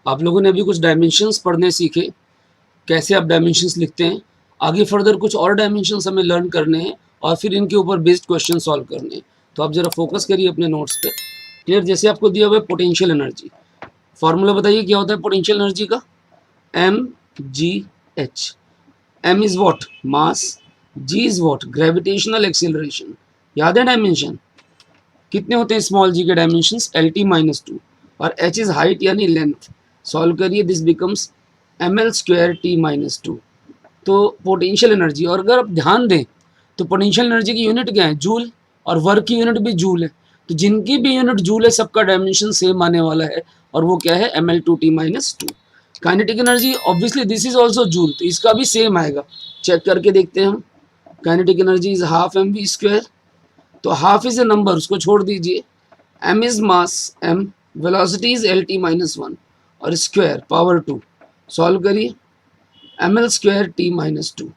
आप लोगों ने अभी कुछ डायमेंशंस पढ़ने सीखे, कैसे आप डायमेंशंस लिखते हैं। आगे फर्दर कुछ और डायमेंशंस हमें लर्न करने हैं और फिर इनके ऊपर बेस्ड क्वेश्चन सॉल्व करने हैं। तो आप जरा फोकस करिए अपने नोट्स पे। क्लियर? जैसे आपको दिया हुआ है पोटेंशियल एनर्जी, फॉर्मूला बताइए क्या होता है पोटेंशियल एनर्जी का? M g h. M is what? Mass. G is what? Gravitational acceleration. याद है डायमेंशन? कितने होते हैं स्मॉल जी के dimensions? L T minus two. और एच इज हाइट यानी लेंथ। सॉल्व करिए, this becomes M L square T minus two. तो पोटेंशियल एनर्जी, और अगर आप ध्यान दें तो पोटेंशियल एनर्जी की यूनिट क्या है? जूल। और वर्क की यूनिट भी जूल है। तो जिनकी भी यूनिट जूल है सबका डायमेंशन सेम आने वाला है, और वो क्या है? M L two T minus two. Kinetic energy obviously this is also joule, तो इसका भी सेम आएगा। चेक करके देखते हैं हम। Kinetic energy is half M V square. तो हाफ इज ए नंबर, उसको छोड़ दीजिए। M is mass M, velocity is L T minus one, और स्क्वायर पावर टू। सॉल्व करिए, M L square T minus two.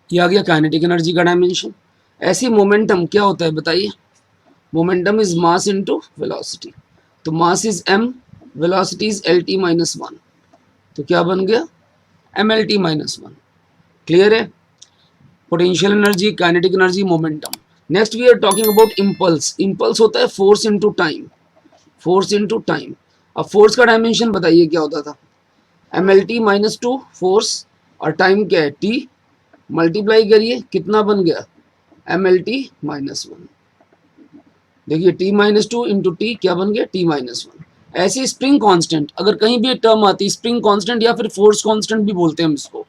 ये आ गया kinetic energy का डायमेंशन। ऐसी मोमेंटम क्या होता है बताइए? Momentum is mass into velocity. तो mass is M, velocity is L T minus one. तो क्या बन गया? M L T minus one. Clear है? Potential energy, kinetic energy, momentum. Next we are talking about impulse. Impulse होता है force into time. Force into time. अब force का dimension बताइए क्या होता था? M L T minus two force, और टाइम क्या है? टी। मल्टीप्लाई करिए, कितना बन गया? M L T minus one. देखिए T minus two into T क्या बन गया? T minus one. ऐसे स्प्रिंग कांस्टेंट, अगर कहीं भी टर्म आती है स्प्रिंग कांस्टेंट या फिर फोर्स कांस्टेंट भी बोलते हैं हम इसको,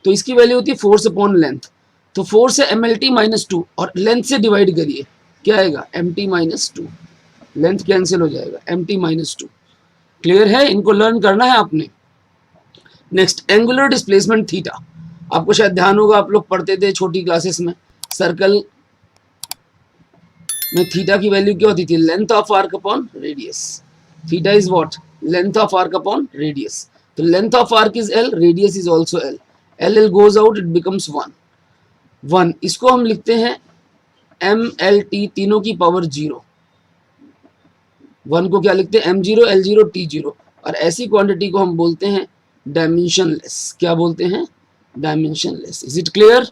तो इसकी वैल्यू होती है फोर्स अपॉन लेंथ। तो फोर्स है M L T minus two, और लेंथ से डिवाइड करिए, क्या आएगा? M T minus two. Length cancel हो जाएगा, M T minus two. Clear है? इनको लर्न करना है आपने। Next, angular displacement theta. आपको शायद ध्यान होगा, आप लोग पढ़ते थे छोटी क्लासेस में, सर्कल में थीटा की वैल्यू क्या होती थी? Length of arc upon radius. Theta is what? Length of arc upon radius. तो length of arc is L, radius is also L. L L goes out, it becomes one. One, इसको हम लिखते हैं M L T, तीनों की power zero. One को क्या लिखते हैं? M zero, L zero, T zero. और ऐसी क्वांटिटी को हम बोलते हैं डायमेंशनलेस। क्या बोलते हैं? Dimensionless. Is it clear?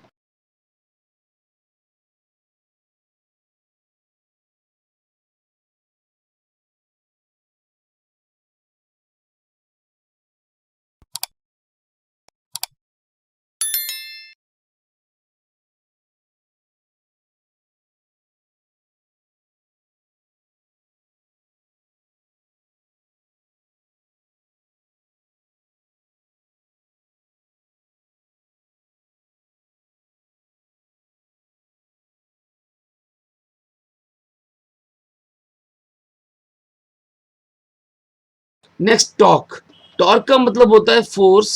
Next, torque. Torque का मतलब होता है force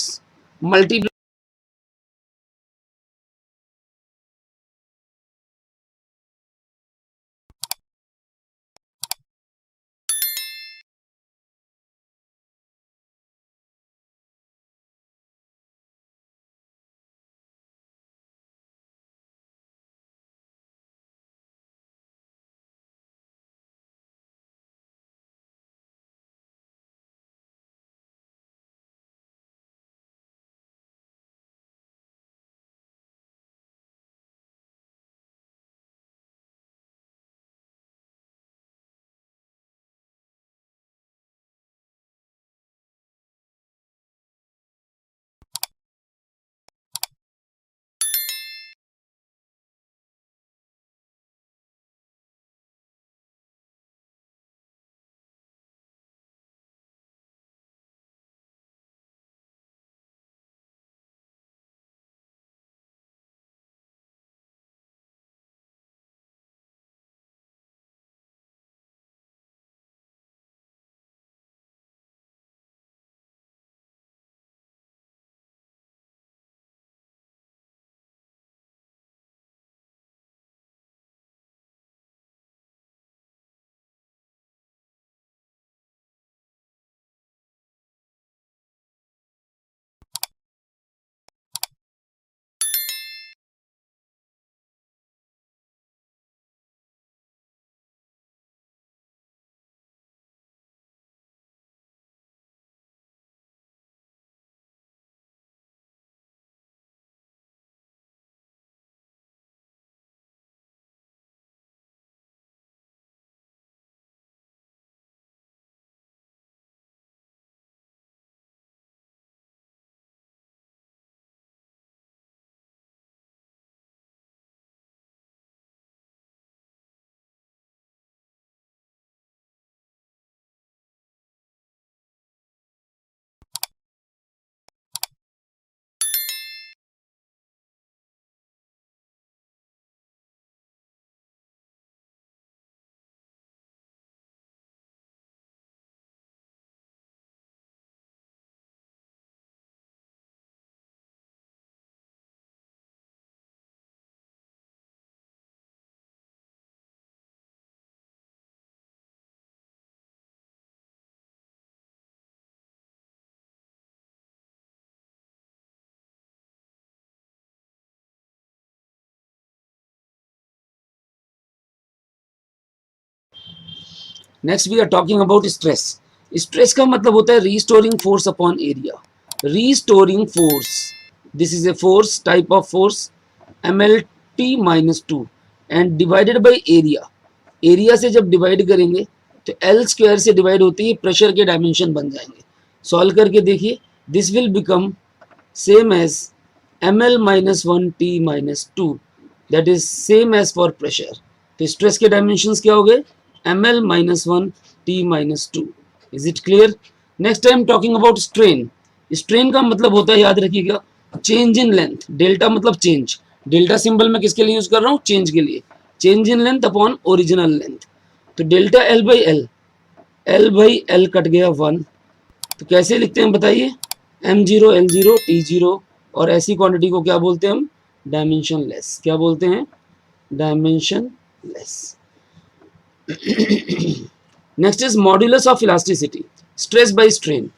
multiply next we are talking about stress. Stress का मतलब होता है restoring force upon area. Restoring force, this is a force, type of force MLT minus 2 and divided by area. Area से जब डिवाइड करेंगे तो L स्क्वायर से divide होती है, प्रेशर के डायमेंशन बन जाएंगे। सॉल्व करके देखिए, this will become same as ML minus 1 T minus 2, that is same as for pressure. तो स्ट्रेस के डायमेंशंस क्या हो गए? ML minus 1 T minus 2। Is it clear? Next time talking about strain. Strain का मतलब होता है, याद रखिएगा, चेंज इन लेंथ। डेल्टा मतलब चेंज। डेल्टा सिंबल मैं किसके लिए यूज कर रहा हूँ? चेंज के लिए। Change in length upon original length. तो delta L by L, L by L cut गया 1, तो कैसे लिखते हैं बताइए? M0 L0 T0, और ऐसी क्वांटिटी को क्या बोलते हैं हम? Dimensionless. क्या बोलते हैं? Dimensionless. Next is modulus of elasticity, stress by strain.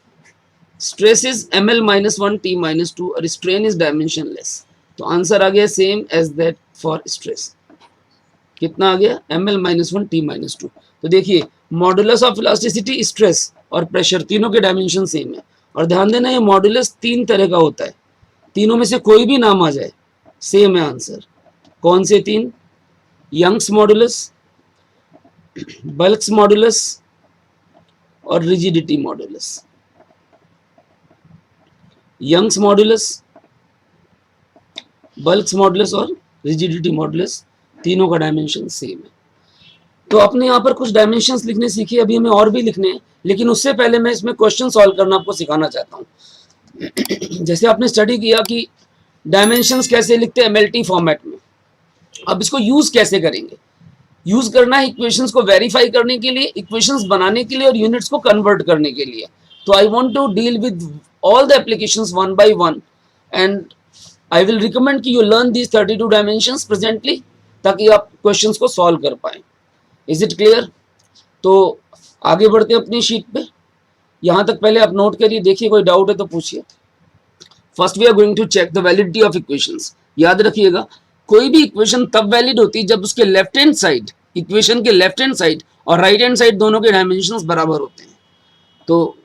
Stress is ML minus 1 T minus 2 और स्ट्रेन इज डायमेंशन लेस। तो आंसर आ गया same as that for stress. कितना आ गया? ML minus 1 T minus 2। तो देखिए, मॉड्यूलस ऑफ इलास्टिसिटी, स्ट्रेस और प्रेशर तीनों के डायमेंशन सेम है। और ध्यान देना, ये मॉड्यूलस 3 तरह का होता है। तीनों में से कोई भी नाम आ जाए सेम है आंसर। कौन से 3? यंग्स मॉड्यूलस, बल्क्स मॉड्यूलस और rigidity modulus. Young's modulus, bulks modulus और रिजिडिटी मॉड्यूलस, तीनों का डायमेंशन सेम है। तो आपने यहाँ पर कुछ डायमेंशंस लिखने सीखे, अभी हमें और भी लिखने हैं, लेकिन उससे पहले मैं इसमें क्वेश्चन सॉल्व करना आपको सिखाना चाहता हूँ। जैसे आपने स्टडी किया कि डायमेंशंस कैसे लिखते हैं MLT फॉर्मेट में, अब इसको यूज कैसे करेंगे? यूज करना है इक्वेशंस को वेरीफाई करने के लिए, इक्वेशंस बनाने के लिए और यूनिट्स को कन्वर्ट करने के लिए। तो I want to deal with all the applications one by one, and I will recommend कि you learn these 32 dimensions presently, ताकि आप क्वेश्चंस को सॉल्व कर पाए। Is it clear? तो आगे बढ़ते हैं अपनी शीट पे। यहां तक पहले आप नोट करिए, देखिए कोई डाउट है तो पूछिए। First we are going to check the validity of equations. याद रखिएगा, कोई भी इक्वेशन तब वैलिड होती है जब उसके लेफ्ट हैंड साइड, इक्वेशन के लेफ्ट हैंड साइड और राइट हैंड साइड दोनों के डायमेंशंस बराबर होते हैं। तो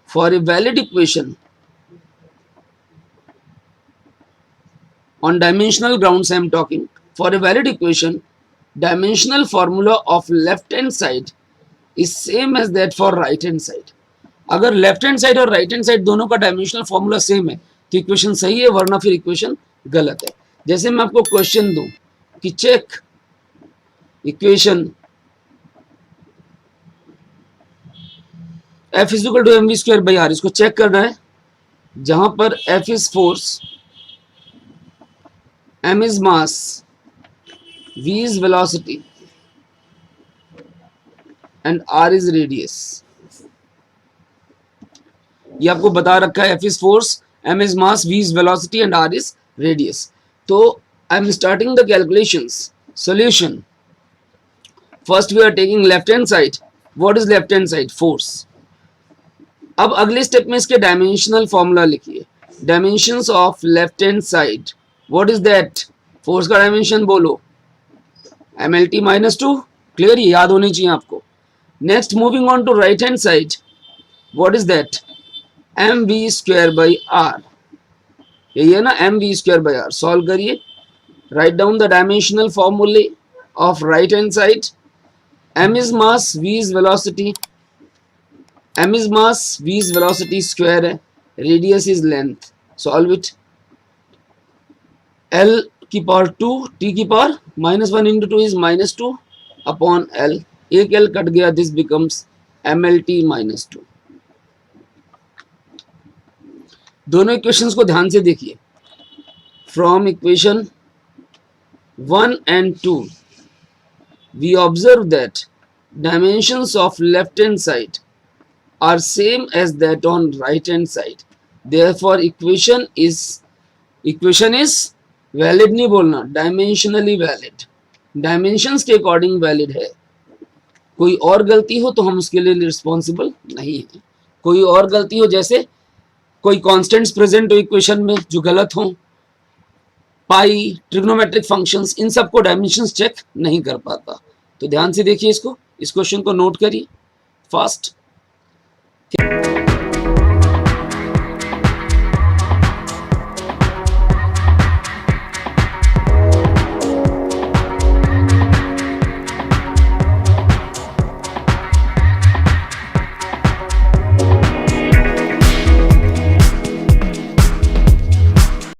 for a valid equation on dimensional grounds I am talking, for a valid equation dimensional formula of left hand side is same as that for right hand side। अगर left hand side और right hand side दोनों का dimensional formula same है तो equation सही है, वरना फिर इक्वेशन गलत है। जैसे मैं आपको क्वेश्चन दूं कि check equation F is equal to mv square by r, इसको चेक करना है, जहां पर F is force, M is mass, V is velocity and R is radius। ये आपको बता रखा है, F is force, M is mass, V is velocity and R is radius। तो I am starting the calculations। Solution, first we are taking left hand side। What is left hand side? Force। अब अगले step में इसके dimensional formula लिखिए। Dimensions of left hand side, what is that? Force का dimension बोलो, MLT minus 2। Clear? ये याद होनी चाहिए आपको। Next moving on to right hand side, what is that? MV square by R। यही है ना, MV square by R। Solve करिए, write down the dimensional formulae of right hand side. M is mass, V is velocity, M is mass, V is velocity square है, radius is length. Solve it. L की power 2, T की power minus 1 into 2 is minus 2 upon L। एक L cut गया, this becomes MLT minus 2। दोनों equations को ध्यान से देखिए। From equation 1 and 2 we observe that dimensions of left hand side are same as that on right hand side, therefore equation is valid नहीं बोलना, dimensionally valid, dimensions के according valid है। कोई और गलती हो तो हम उसके लिए रिस्पॉन्सिबल नहीं है। कोई और गलती हो, जैसे कोई कॉन्स्टेंट्स प्रेजेंट हो इक्वेशन में जो गलत हो, पाई, ट्रिग्नोमेट्रिक फंक्शंस, इन सबको डायमेंशंस चेक नहीं कर पाता। तो ध्यान से देखिए इसको, इस क्वेश्चन को नोट करिए फास्ट।